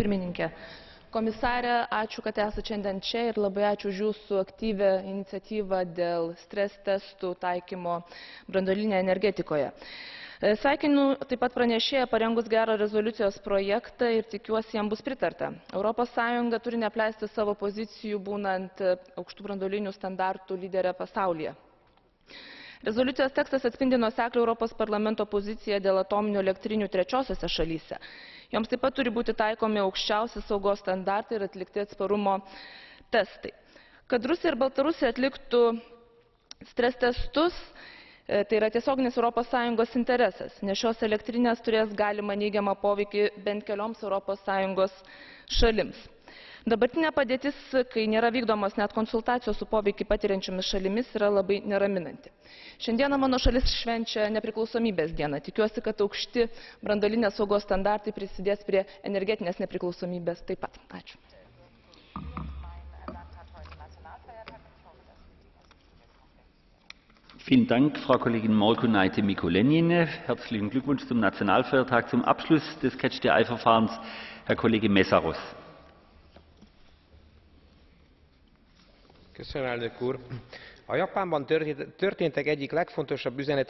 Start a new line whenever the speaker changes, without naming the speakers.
Pirmininkė, komisarė, ačiū, kad esate šiandien čia ir labai ačiū už jūsų aktyvią iniciatyvą dėl stres testų taikymo branduolinėje energetikoje. Sveikinu taip pat pranešėją parengus gerą rezoliucijos projektą ir tikiuosi jam bus pritarta. Europos Sąjunga turi neapleisti savo pozicijų būnant aukštų branduolinių standartų lyderė pasaulyje. Rezoliucijos tekstas atspindi nuoseklią Europos parlamento poziciją dėl atominių elektrinių trečiosiose šalyse. Joms taip pat turi būti taikomi aukščiausi saugos standartai ir atlikti atsparumo testai. Kad Rusija ir Baltarusija atliktų stres testus, tai yra tiesioginis Europos Sąjungos interesas, nes šios elektrinės turės galimą neigiamą poveikį bent kelioms Europos Sąjungos šalims. Dabartinė padėtis, kai nėra vykdomos net konsultacijos su poveikį patiriančiomis šalimis, yra labai neraminanti. Šiandieną mano šalis švenčia nepriklausomybės dieną. Tikiuosi, kad aukšti branduolinės saugos standartai prisidės prie energetinės nepriklausomybės taip pat. Ačiū.
Vielen Dank, Frau Kollegin Morkunaitis-Mikulēniene. Herzlichen Glückwunsch zum Nationalfeiertag. Zum Abschluss des Catch-the-Eye-Verfahrens Herr Kollege Mészáros.
Köszönöm, elnök úr! A Japánban történtek egyik legfontosabb üzenete